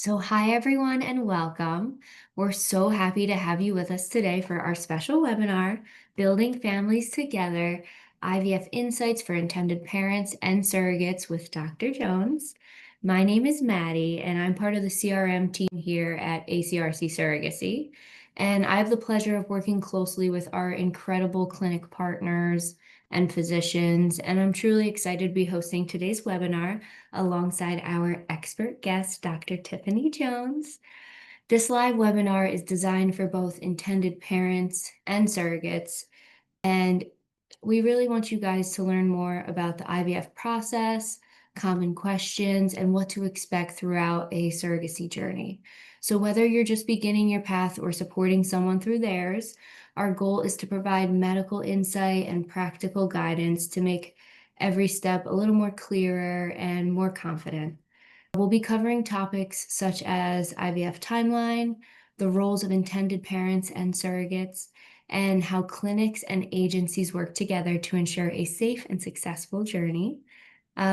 So, hi everyone, and welcome. We're so happy to have you with us today for our special webinar, Building Families Together, IVF Insights for Intended Parents and Surrogates with Dr. Jones. My name is Maddie, and I'm part of the CRM team here at ACRC Surrogacy. And I have the pleasure of working closely with our incredible clinic partners and physicians, and I'm truly excited to be hosting today's webinar alongside our expert guest, Dr. Tiffany Jones. This live webinar is designed for both intended parents and surrogates, and we really want you guys to learn more about the IVF process, common questions, and what to expect throughout a surrogacy journey. So whether you're just beginning your path or supporting someone through theirs, our goal is to provide medical insight and practical guidance to make every step a little more clearer and more confident. We'll be covering topics such as IVF timeline, the roles of intended parents and surrogates, and how clinics and agencies work together to ensure a safe and successful journey.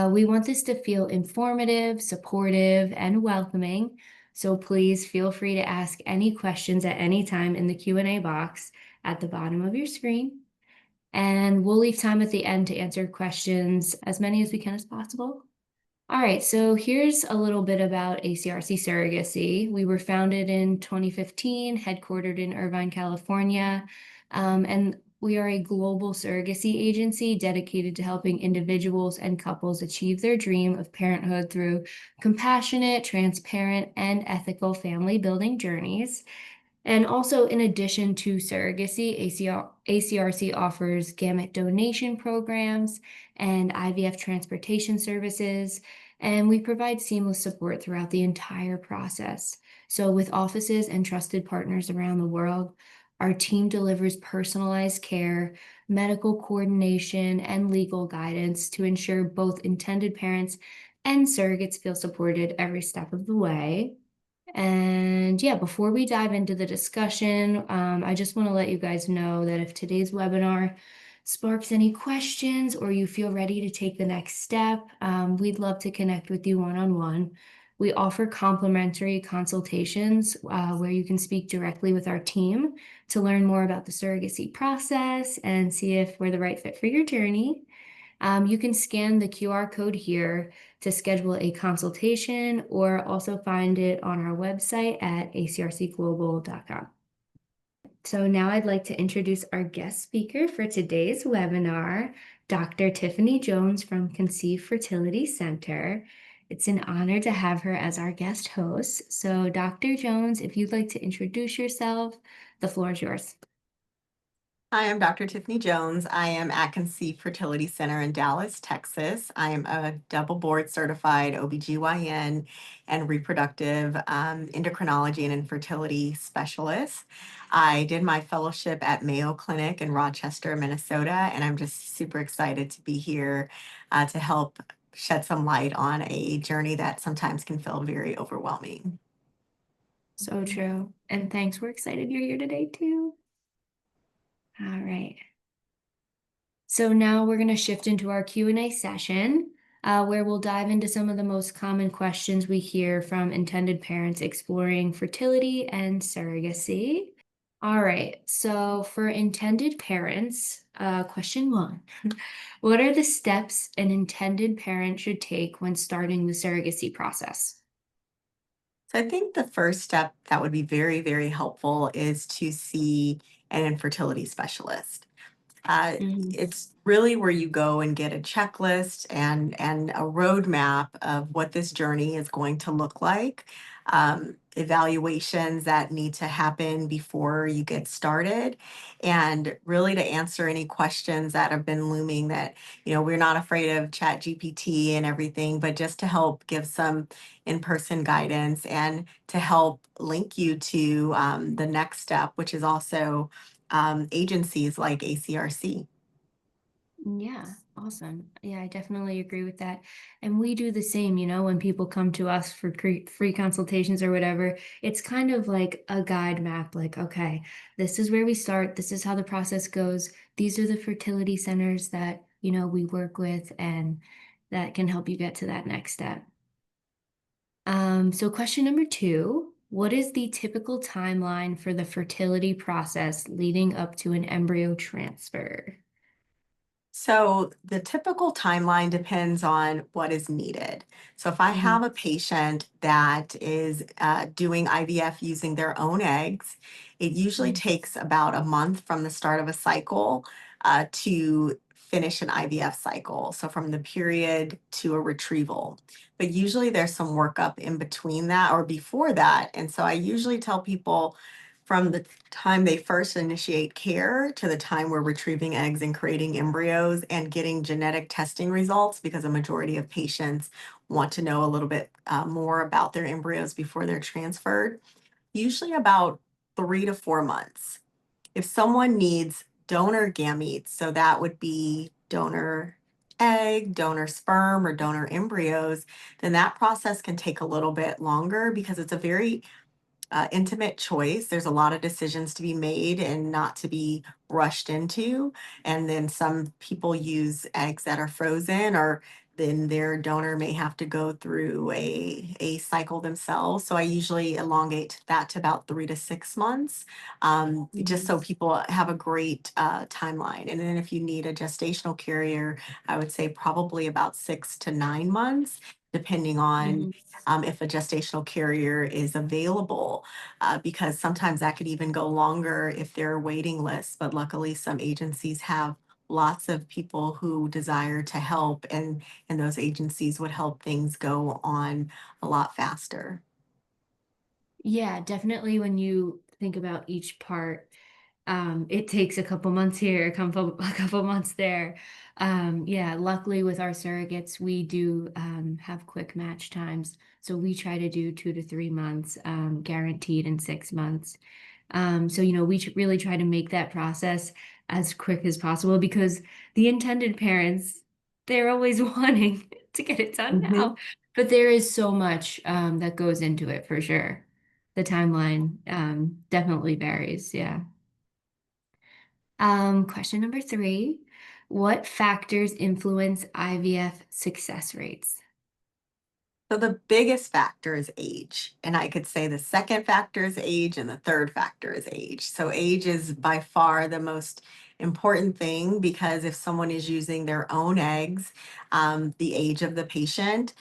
We want this to feel informative, supportive, and welcoming, so please feel free to ask any questions at any time in the Q&A box at the bottom of your screen. And we'll leave time at the end to answer questions, as many as we can as possible. All right, so here's a little bit about ACRC Surrogacy. We were founded in 2015, headquartered in Irvine, California, and we are a global surrogacy agency dedicated to helping individuals and couples achieve their dream of parenthood through compassionate, transparent, and ethical family building journeys. And also, in addition to surrogacy, ACRC offers gamete donation programs and IVF transportation services, and we provide seamless support throughout the entire process. So with offices and trusted partners around the world, our team delivers personalized care, medical coordination, and legal guidance to ensure both intended parents and surrogates feel supported every step of the way. And yeah, before we dive into the discussion, I just want to let you guys know that if today's webinar sparks any questions or you feel ready to take the next step, we'd love to connect with you one-on-one. We offer complimentary consultations where you can speak directly with our team to learn more about the surrogacy process and see if we're the right fit for your journey. You can scan the QR code here to schedule a consultation or also find it on our website at acrcglobal.com. So now I'd like to introduce our guest speaker for today's webinar, Dr. Tiffany Jones from Conceive Fertility Center. It's an honor to have her as our guest host. So Dr. Jones, if you'd like to introduce yourself, the floor is yours. Hi, I'm Dr. Tiffany Jones. I am at Conceive Fertility Center in Dallas, Texas. I am a double board certified OBGYN and reproductive endocrinology and infertility specialist. I did my fellowship at Mayo Clinic in Rochester, Minnesota, and I'm just super excited to be here to help shed some light on a journey that sometimes can feel very overwhelming. So true. And thanks. We're excited you're here today too. All right. So now we're going to shift into our Q&A session, where we'll dive into some of the most common questions we hear from intended parents exploring fertility and surrogacy. All right, so for intended parents, question 1. What are the steps an intended parent should take when starting the surrogacy process? So I think the first step that would be very, very helpful is to see an infertility specialist. It's really where you go and get a checklist and a roadmap of what this journey is going to look like, evaluations that need to happen before you get started, and really to answer any questions that have been looming that, we're not afraid of Chat GPT and everything, but just to help give some in-person guidance and to help link you to the next step, which is also agencies like ACRC. Yeah, awesome. Yeah, I definitely agree with that. And we do the same, when people come to us for free consultations or whatever, it's kind of like a guide map, like, okay, this is where we start. This is how the process goes. These are the fertility centers that, we work with and that can help you get to that next step. So question number two, what is the typical timeline for the fertility process leading up to an embryo transfer? So the typical timeline depends on what is needed. So if I Mhm, have a patient that is doing IVF using their own eggs, it usually mhm, takes about a month from the start of a cycle to finish an IVF cycle. So from the period to a retrieval. But usually there's some workup in between that or before that. And so I usually tell people from the time they first initiate care to the time we're retrieving eggs and creating embryos and getting genetic testing results, because a majority of patients want to know a little bit more about their embryos before they're transferred, usually about 3 to 4 months. If someone needs donor gametes, so that would be donor egg, donor sperm, or donor embryos, then that process can take a little bit longer because it's a very intimate choice. There's a lot of decisions to be made and not to be rushed into. And then some people use eggs that are frozen, or then their donor may have to go through a cycle themselves. So I usually elongate that to about 3 to 6 months, just mhm, so people have a great timeline. And then if you need a gestational carrier, I would say probably about 6 to 9 months, depending on mhm. if a gestational carrier is available, because sometimes that could even go longer if there are waiting lists. But luckily, some agencies have lots of people who desire to help, and those agencies would help things go on a lot faster. Yeah, definitely when you think about each part, it takes a couple months here, a couple months there. Yeah, luckily with our surrogates, we do have quick match times. So we try to do 2 to 3 months, guaranteed in 6 months. So, we really try to make that process as quick as possible because the intended parents, they're always wanting to get it done Mhm. now. But there is so much that goes into it for sure. The timeline definitely varies. Yeah. Question number three. What factors influence IVF success rates? So the biggest factor is age. And I could say the second factor is age and the third factor is age. So age is by far the most important thing, because if someone is using their own eggs, the age of the patient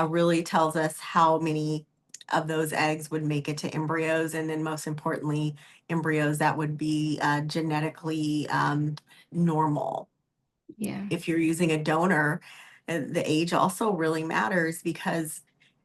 really tells us how many of those eggs would make it to embryos. And then most importantly, embryos that would be genetically normal. Yeah. If you're using a donor, the age also really matters, because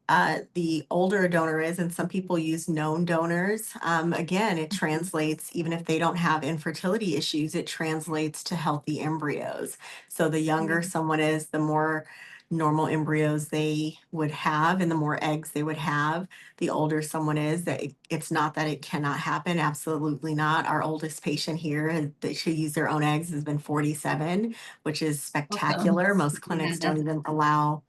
the older a donor is, and some people use known donors, again, it Mhm. translates, even if they don't have infertility issues, it translates to healthy embryos. So the Yeah. younger someone is, the more normal embryos they would have and the more eggs they would have. The older someone is, that it's not that it cannot happen, absolutely not. Our oldest patient here that should use their own eggs has been 47, which is Awesome. spectacular. Most Yeah, clinics don't that's even allow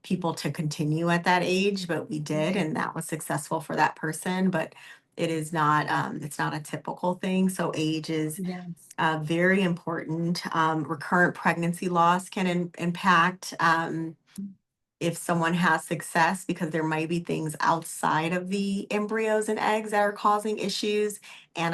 people to continue at that age, but we did, yeah. and that was successful for that person. But it is not, it's not a typical thing. So age is Yes. very important. Recurrent pregnancy loss can impact if someone has success, because there might be things outside of the embryos and eggs that are causing issues,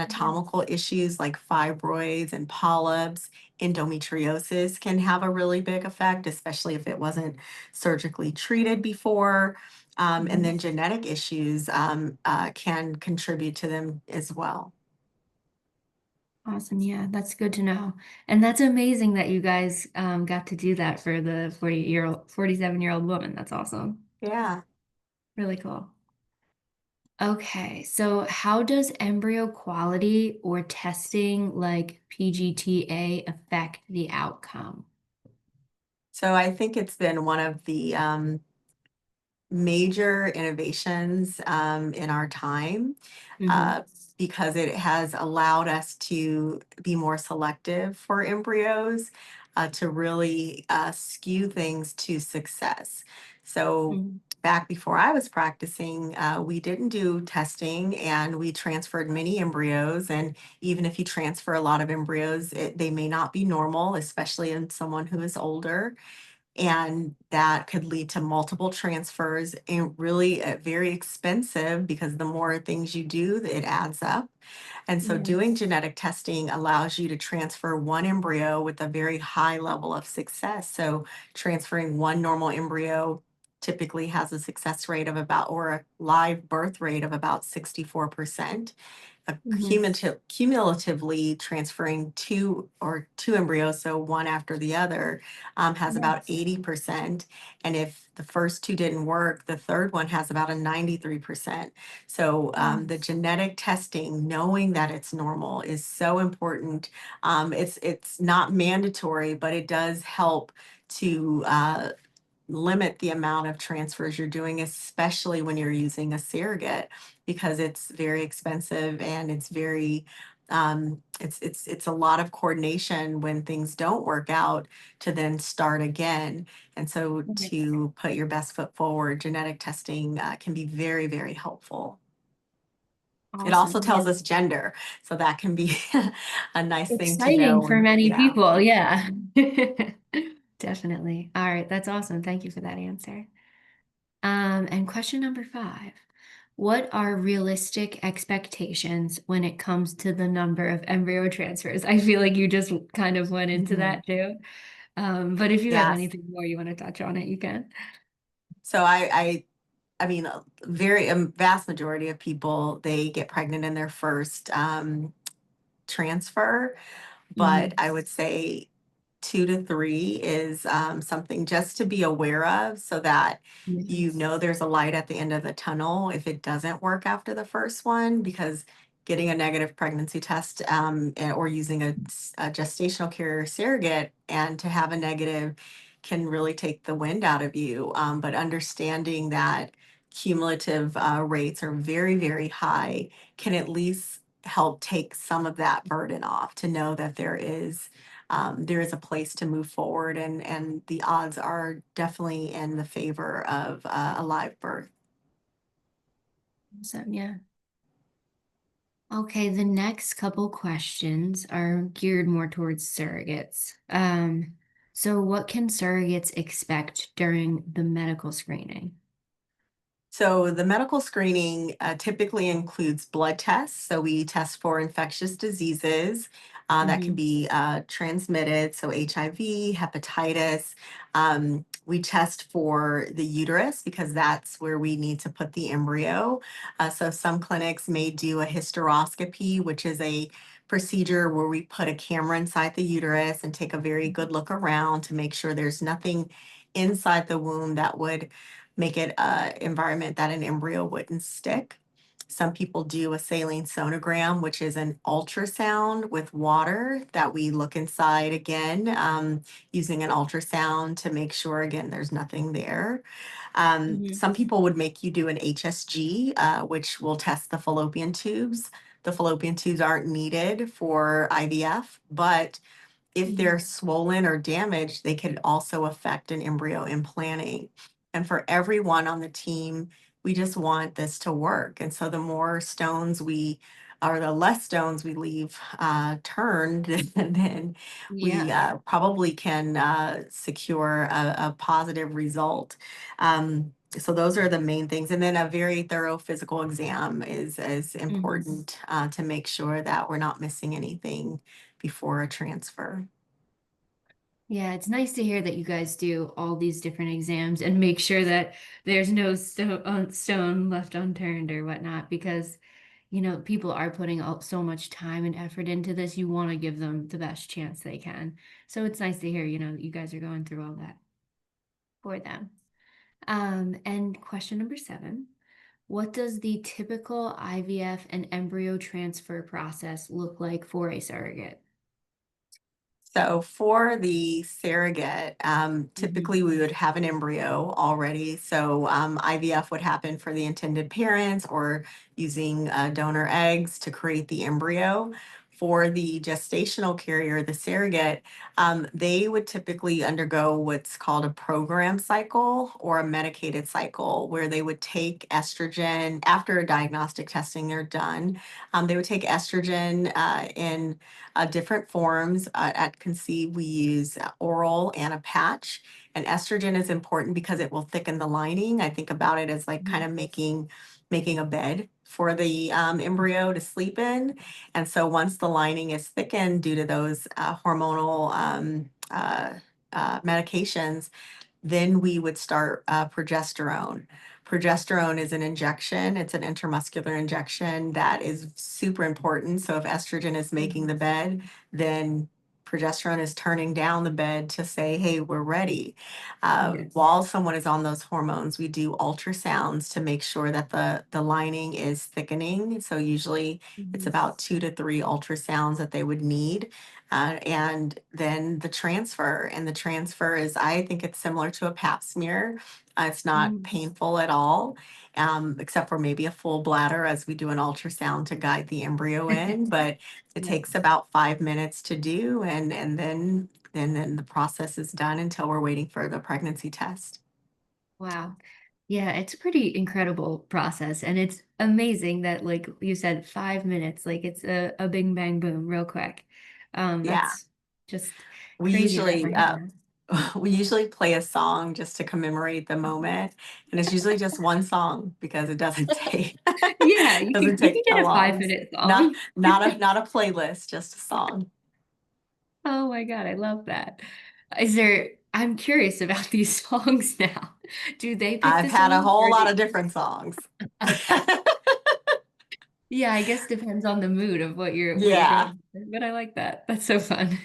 Yeah. anatomical issues like fibroids and polyps, endometriosis can have a really big effect, especially if it wasn't surgically treated before. And Mhm. then genetic issues can contribute to them as well. Awesome. Yeah, that's good to know. And that's amazing that you guys got to do that for the 47-year-old woman. That's awesome. Yeah. Really cool. Okay, so how does embryo quality or testing like PGTA affect the outcome? So I think it's been one of the major innovations in our time, Hmm. uh, because it has allowed us to be more selective for embryos, to really skew things to success. So Hmm. back before I was practicing, we didn't do testing, and we transferred many embryos. And even if you transfer a lot of embryos, they may not be normal, especially in someone who is older. And that could lead to multiple transfers and really very expensive because the more things you do, it adds up. And so doing Yes. genetic testing allows you to transfer one embryo with a very high level of success. So transferring one normal embryo typically has a success rate of about, or a live birth rate of about 64%. Hmm. Cumulatively transferring two embryos, so one after the other, has about Yes. 80%. And if the first two didn't work, the third one has about a 93%. So the Yes. genetic testing, knowing that it's normal, is so important. It's not mandatory, but it does help to limit the amount of transfers you're doing, especially when you're using a surrogate, because it's very expensive and it's very it's a lot of coordination when things don't work out to then start again. And so Yes. to put your best foot forward, genetic testing can be very, very helpful. It also Awesome. Yeah. tells us gender, so that can be a nice thing to Exciting know. for And many yeah. people. Yeah. Definitely. All right. That's awesome. Thank you for that answer. And question number 5. What are realistic expectations when it comes to the number of embryo transfers? I feel like you just kind of went into Mhm. that too. But if you have Yes. anything more you want to touch on it, you can. So I mean, a very vast majority of people, they get pregnant in their first transfer, but Hmm. I would say 2 to 3 is something just to be aware of so that you Yes. know there's a light at the end of the tunnel if it doesn't work after the first one, because getting a negative pregnancy test or using a gestational carrier surrogate and to have a negative can really take the wind out of you. But understanding that cumulative rates are very, very high can at least help take some of that burden off, to know that there is a place to move forward, and the odds are definitely in the favor of a live birth. So, yeah. Okay, the next couple questions are geared more towards surrogates. So what can surrogates expect during the medical screening? So the medical screening typically includes blood tests. So we test for infectious diseases that can Hmm. be transmitted, so HIV, hepatitis. We test for the uterus because that's where we need to put the embryo. So some clinics may do a hysteroscopy, which is a procedure where we put a camera inside the uterus and take a very good look around to make sure there's nothing inside the womb that would make it an environment that an embryo wouldn't stick. Some people do a saline sonogram, which is an ultrasound with water that we look inside again, using an ultrasound to make sure, again, there's nothing there. Hmm. Some people would make you do an HSG, which will test the fallopian tubes. The fallopian tubes aren't needed for IVF, but if they're Yes. swollen or damaged, they could also affect an embryo implanting. And for everyone on the team, we just want this to work. And so the more stones we, or the less stones we leave turned, then we Yeah. probably can secure a positive result. So those are the main things. And then a very thorough physical exam is Hmm. important to make sure that we're not missing anything before a transfer. Yeah, it's nice to hear that you guys do all these different exams and make sure that there's no stone left unturned or whatnot, because, people are putting so much time and effort into this. You want to give them the best chance they can. So it's nice to hear, that you guys are going through all that for them. And question number 7, what does the typical IVF and embryo transfer process look like for a surrogate? So for the surrogate, Hmm. typically we would have an embryo already. So IVF would happen for the intended parents or using donor eggs to create the embryo. for the gestational carrier, the surrogate, they would typically undergo what's called a program cycle or a medicated cycle, where they would take estrogen after diagnostic testing are done. They would take estrogen in different forms. At Conceive, we use oral and a patch. And estrogen is important because it will thicken the lining. I think about it as like kind of making a bed for the embryo to sleep in. And so once the lining is thickened due to those hormonal medications, then we would start progesterone. Progesterone is an injection, it's an intramuscular injection that is super important. So if estrogen is making the bed, then progesterone is turning down the bed to say, hey, we're ready. Yes. While someone is on those hormones, we do ultrasounds to make sure that the lining is thickening. So usually it's Mhm. about 2 to 3 ultrasounds that they would need. And then the transfer, and the transfer is, I think it's similar to a pap smear. It's not Mhm. painful at all, except for maybe a full bladder as we do an ultrasound to guide the embryo in. But it Yeah. takes about 5 minutes to do, and then the process is done until we're waiting for the pregnancy test. Wow. Yeah, it's a pretty incredible process. And it's amazing that, like you said, 5 minutes, like it's a bing bang boom real quick. Yeah, That's just we crazy to ever usually hear that. we usually play a song just to commemorate the moment, and it's usually just one song because it doesn't take Yeah, you doesn't can you take can that get a five long. minute Not song. not a playlist, just a song. Oh my God, I love that. I'm curious about these songs now. Do they pick I've the had a songs whole or lot of different songs. yeah, I guess depends on the mood of what you're Yeah. going for, but I like that. That's so fun.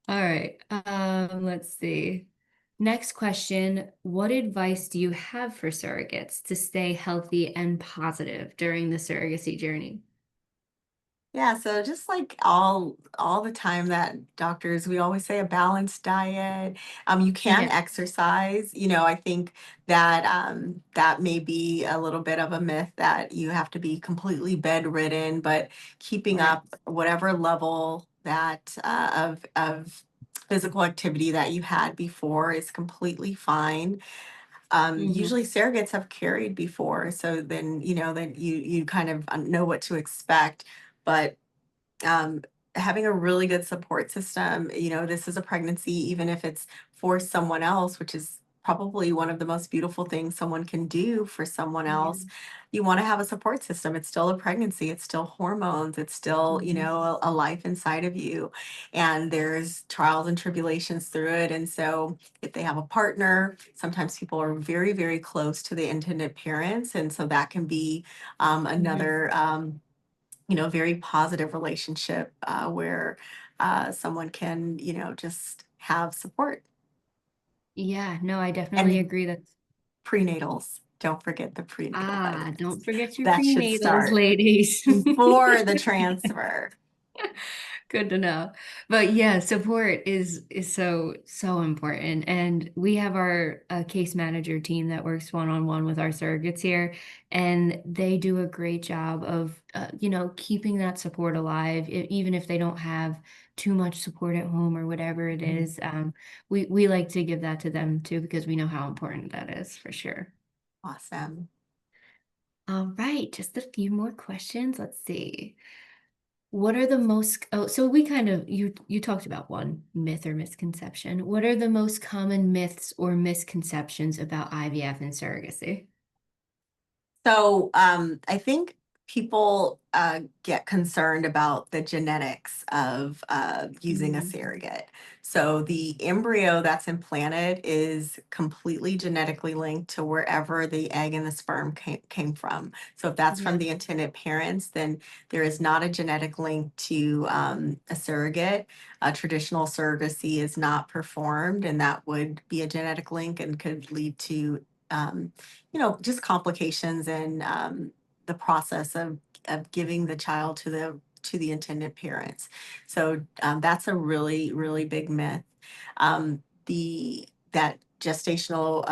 All right. Let's see. Next question. What advice do you have for surrogates to stay healthy and positive during the surrogacy journey? Yeah, so just like all the time that doctors, we always say a balanced diet. You can Yeah. exercise. I think that that may be a little bit of a myth that you have to be completely bedridden, but keeping Right. up whatever level that of physical activity that you had before is completely fine. Hmm. Usually surrogates have carried before, so then you kind of know what to expect. But um, having a really good support system. This is a pregnancy, even if it's for someone else, which is probably one of the most beautiful things someone can do for someone Yeah. else. You want to have a support system. It's still a pregnancy, it's still hormones, it's still, Hmm. a life inside of you. And there's trials and tribulations through it. And so if they have a partner, sometimes people are very, very close to the intended parents. And so that can be Hmm. another very positive relationship where someone can, just have support. Yeah, no, I definitely And agree. That's prenatals, don't forget the prenatal don't vitamins. forget your That should prenatals, start ladies. before the transfer. Good to know. But yeah, support is so important. And we have our case manager team that works one-on-one with our surrogates here, and they do a great job of keeping that support alive, even if they don't have too much support at home or whatever it Mhm. is. We like to give that to them too because we know how important that is for sure. Awesome. All right, just a few more questions. Let's see. What are the most, oh, so we kind of, you talked about one myth or misconception. What are the most common myths or misconceptions about IVF and surrogacy? So I think people get concerned about the genetics of using a Mhm. surrogate. So the embryo that's implanted is completely genetically linked to wherever the egg and the sperm came from. So if that's from Yeah. the intended parents, then there is not a genetic link to a surrogate. A traditional surrogacy is not performed, and that would be a genetic link and could lead to um, just complications in the process of giving the child to the intended parents. So that's a really, really big myth. The that gestational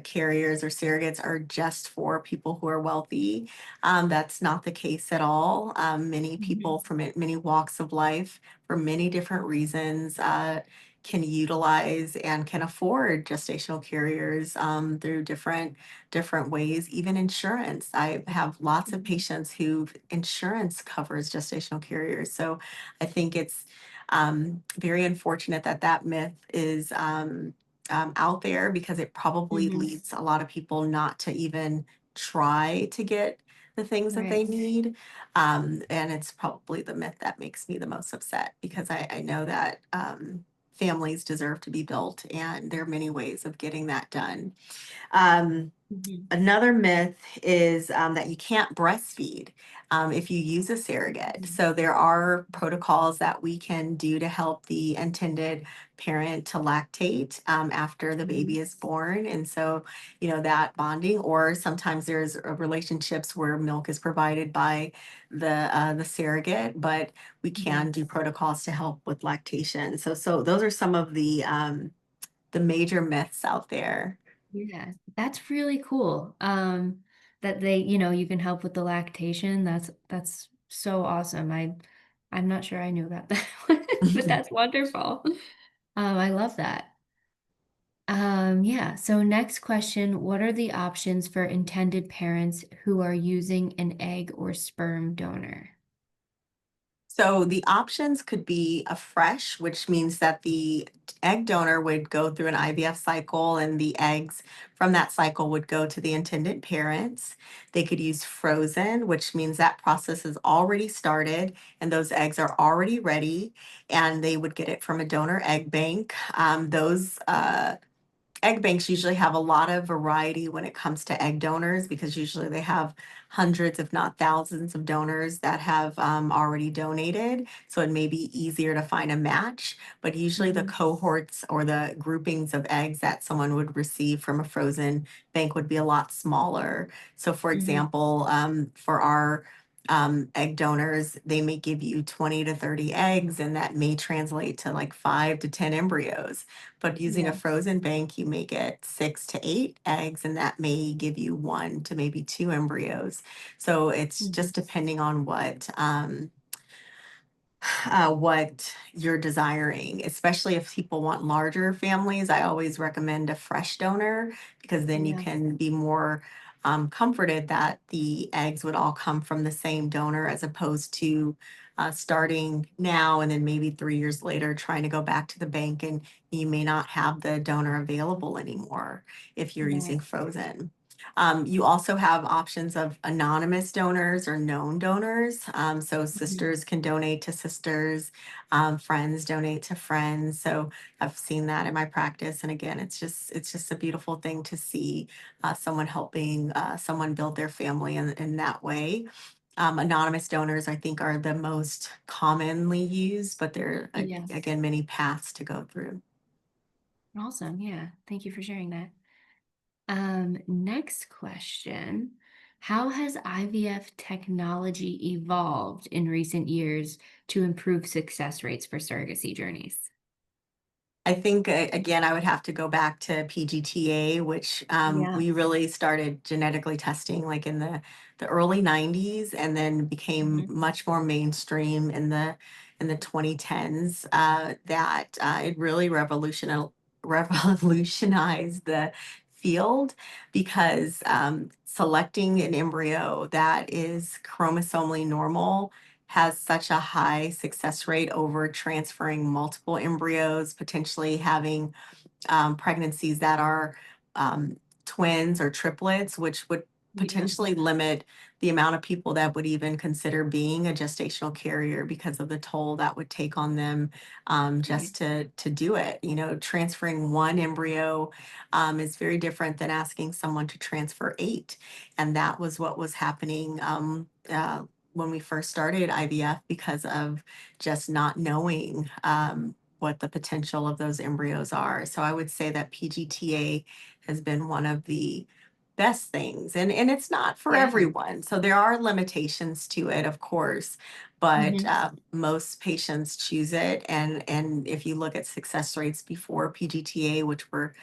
carriers or surrogates are just for people who are wealthy. That's not the case at all. Many people Mhm. from many walks of life, for many different reasons, can utilize and can afford gestational carriers through different ways, even insurance. I have lots of Mhm. patients who insurance covers gestational carriers. So I think it's very unfortunate that that myth is out there, because it probably Mhm. leads a lot of people not to even try to get the things that Right. they need. And it's probably the myth that makes me the most upset, because I know that families deserve to be built, and there are many ways of getting that done. Um, Mhm. Another myth is that you can't breastfeed if you use a surrogate. Mhm. So there are protocols that we can do to help the intended parent to lactate after the baby Mhm. is born. And so, that bonding, or sometimes there's relationships where milk is provided by the surrogate, but we Mhm. can do protocols to help with lactation. So those are some of the major myths out there. Yeah, that's really cool. That they, you can help with the lactation. That's so awesome. I'm not sure I knew about that one, but that's wonderful. I love that. Yeah. So next question, what are the options for intended parents who are using an egg or sperm donor? So the options could be a fresh, which means that the egg donor would go through an IVF cycle, and the eggs from that cycle would go to the intended parents. They could use frozen, which means that process is already started and those eggs are already ready, and they would get it from a donor egg bank. Those egg banks usually have a lot of variety when it comes to egg donors, because usually they have hundreds, if not thousands, of donors that have already donated. So it may be easier to find a match, but usually the Mhm. cohorts or the groupings of eggs that someone would receive from a frozen bank would be a lot smaller. So, for Mhm. example, for our egg donors, they may give you 20 to 30 eggs, and that may translate to like 5 to 10 embryos. But using a Yes. frozen bank, you may get 6 to 8 eggs, and that may give you 1 to maybe 2 embryos. So it's Mhm. just depending on what you're desiring, especially if people want larger families. I always recommend a fresh donor, because then you Yes. can be more comforted that the eggs would all come from the same donor, as opposed to starting now and then maybe 3 years later trying to go back to the bank, and you may not have the donor available anymore if you're using Right. frozen. You also have options of anonymous donors or known donors. So Mhm. sisters can donate to sisters, friends donate to friends. So I've seen that in my practice, and again, it's just a beautiful thing to see someone helping someone build their family in that way. Anonymous donors, I think, are the most commonly used, but there are Yes. again many paths to go through. Awesome. Yeah. Thank you for sharing that. Next question. How has IVF technology evolved in recent years to improve success rates for surrogacy journeys? I think again, I would have to go back to PGTA, which Yeah. we really started genetically testing like in the early '90s, and then became Mhm. much more mainstream in the 2010s. That it really revolutionized the field, because selecting an embryo that is chromosomally normal has such a high success rate over transferring multiple embryos, potentially having pregnancies that are um, twins or triplets, which would Yeah. potentially limit the amount of people that would even consider being a gestational carrier, because of the toll that would take on them Right. just to do it. Transferring one embryo is very different than asking someone to transfer 8, and that was what was happening. When we first started IVF, because of just not knowing what the potential of those embryos are. So I would say that PGTA has been one of the best things. And it's not for Yeah. everyone. So there are limitations to it, of course, but Mhm. most patients choose it. And if you look at success rates before PGTA, which were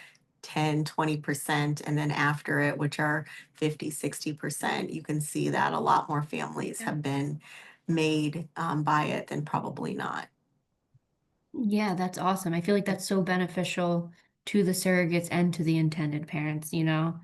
10, 20%, and then after it, which are 50, 60%, you can see that a lot more families Yeah. have been made by it than probably not. Yeah, that's awesome. I feel like that's so beneficial to the surrogates and to the intended parents, you know.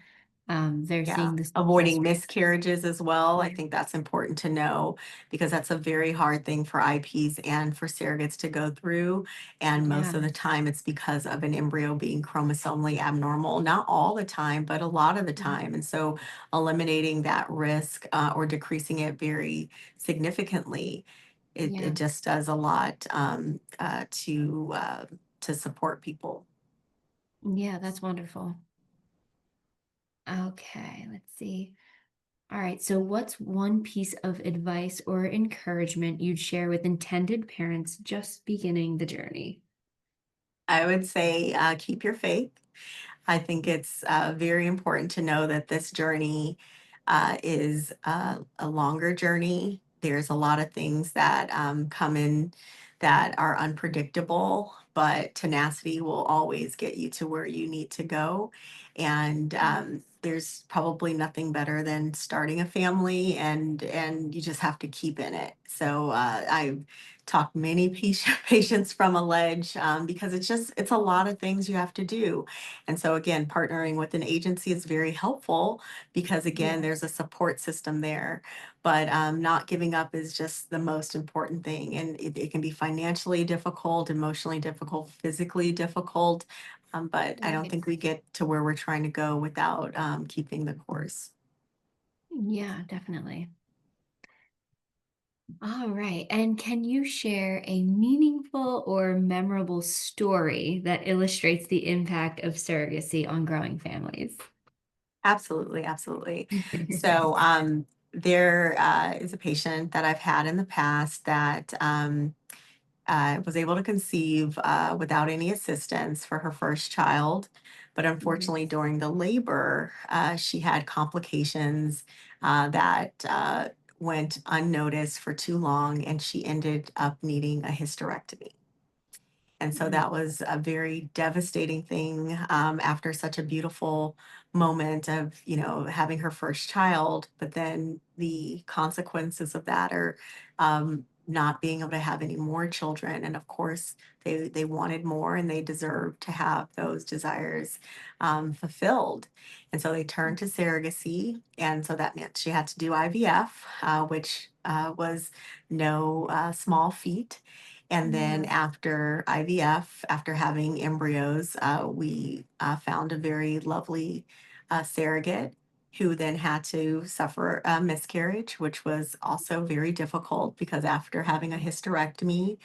They're Yeah, seeing the success. avoiding miscarriages as well. I Yeah. think that's important to know because that's a very hard thing for IPs and for surrogates to go through. And Yeah. most of the time, it's because of an embryo being chromosomally abnormal. Not all the time, but a lot of the Yeah. time. And so, eliminating that risk or decreasing it very significantly, it Yeah. just does a lot to support people. Yeah, that's wonderful. Okay, let's see. All right, so what's one piece of advice or encouragement you'd share with intended parents just beginning the journey? I would say keep your faith. I think it's very important to know that this journey is a longer journey. There's a lot of things that come in that are unpredictable, but tenacity will always get you to where you need to go. And there's probably nothing better than starting a family, and you just have to keep in it. So I've talked many patients from a ledge because it's a lot of things you have to do. And so again, partnering with an agency is very helpful because again, Yeah. there's a support system there. But not giving up is just the most important thing. And it can be financially difficult, emotionally difficult, physically difficult. But I don't Right. think we get to where we're trying to go without keeping the course. Yeah, definitely. All right. And can you share a meaningful or memorable story that illustrates the impact of surrogacy on growing families? Absolutely, absolutely. So there is a patient that I've had in the past that was able to conceive without any assistance for her first child. But Mhm. unfortunately, during the labor, she had complications that went unnoticed for too long, and she ended up needing a hysterectomy. And so Mm. that was a very devastating thing after such a beautiful moment of, having her first child. But then the consequences of that are not being able to have any more children. And of course, they wanted more and they deserved to have those desires fulfilled. And so they turned to surrogacy. And so that meant she had to do IVF, which was no small feat. And then Yeah. after IVF, after having embryos, we found a very lovely surrogate who then had to suffer a miscarriage, which was also very difficult because after having a hysterectomy,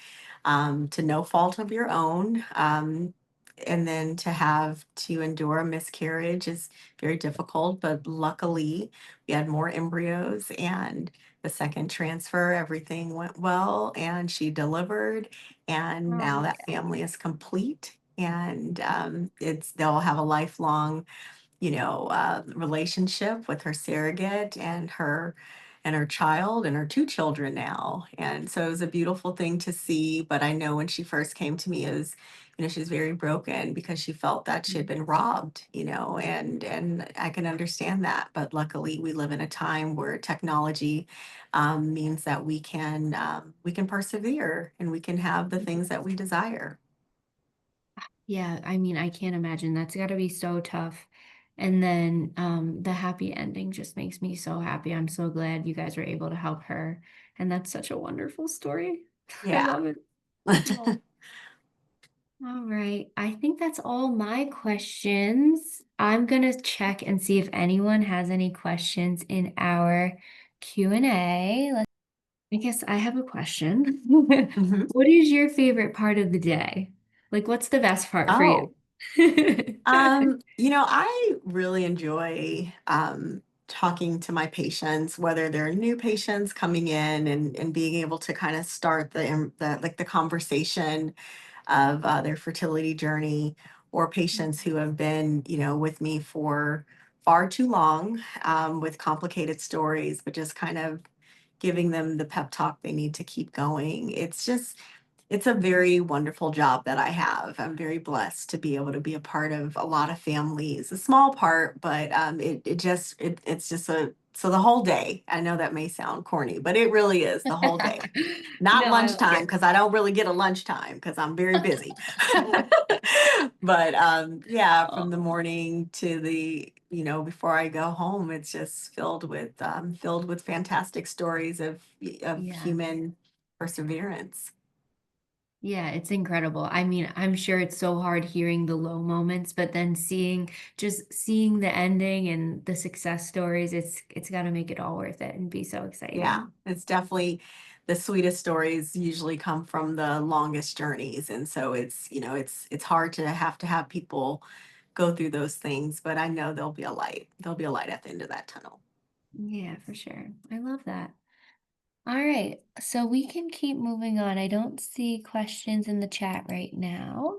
to no fault of your own, and then to have to endure a miscarriage is very difficult. But luckily, we had more embryos and the second transfer, everything went well, and she delivered, and Oh now my that God. family is complete, and they'll have a lifelong, relationship with her surrogate and her child and her two children now. And so it was a beautiful thing to see. But I know when she first came to me, it was, she was very broken because she felt that she had been robbed, and I can understand that. But luckily, we live in a time where technology means that we can persevere and we can have the things that we desire. Yeah, I mean, I can't imagine. That's got to be so tough. And then the happy ending just makes me so happy. I'm so glad you guys were able to help her. And that's such a wonderful story. I Yeah. love it. Oh, all right. I think that's all my questions. I'm gonna check and see if anyone has any questions in our Q&A. I guess I have a question. Mhm. What is your favorite part of the day? Like, what's the best part for you? Oh. I really enjoy talking to my patients, whether they're new patients coming in and being able to kind of start the conversation of their fertility journey, or patients who have been, with me for far too long with complicated stories, but just kind of giving them the pep talk they need to keep going. It's just it's a very wonderful job that I have. I'm very blessed to be able to be a part of a lot of families, a small part, but it's just a so the whole day. I know that may sound corny, but it really is the whole day. Not No, I like lunchtime it. because I don't really get a lunchtime because I'm very busy. But yeah, from the Oh, morning to before I go home, it's just filled with fantastic stories of yeah. human perseverance. Yeah, it's incredible. I mean, I'm sure it's so hard hearing the low moments, but then just seeing the ending and the success stories, it's got to make it all worth it and be so Yeah, exciting. it's definitely the sweetest stories usually come from the longest journeys. And so it's hard to have people go through those things, but I know there'll be a light. There'll be a light at the end of that tunnel. Yeah, for sure. I love that. All right, so we can keep moving on. I don't see questions in the chat right now.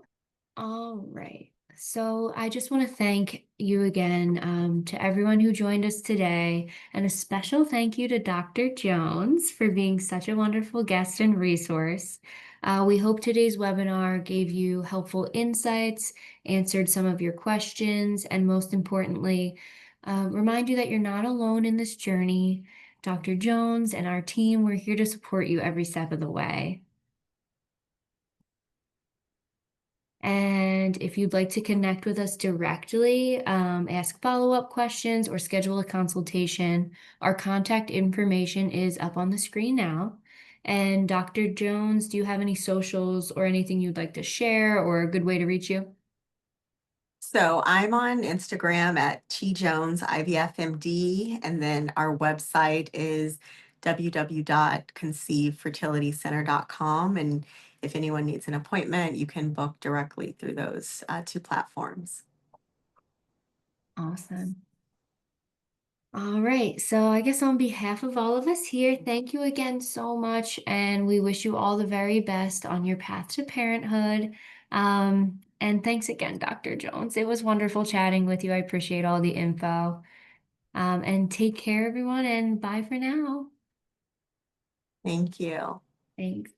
All right. So I just want to thank you again to everyone who joined us today, and a special thank you to Dr. Jones for being such a wonderful guest and resource. We hope today's webinar gave you helpful insights, answered some of your questions, and most importantly, remind you that you're not alone in this journey. Dr. Jones and our team, we're here to support you every step of the way. And if you'd like to connect with us directly, ask follow-up questions, or schedule a consultation, our contact information is up on the screen now. And Dr. Jones, do you have any socials or anything you'd like to share or a good way to reach you? So I'm on Instagram at TJonesIVFMD, and then our website is www.conceivefertilitycenter.com. And if anyone needs an appointment, you can book directly through those two platforms. Awesome. All right. So I guess on behalf of all of us here, thank you again so much. And we wish you all the very best on your path to parenthood. And thanks again, Dr. Jones. It was wonderful chatting with you. I appreciate all the info. And take care, everyone, and bye for now. Thank you. Thanks.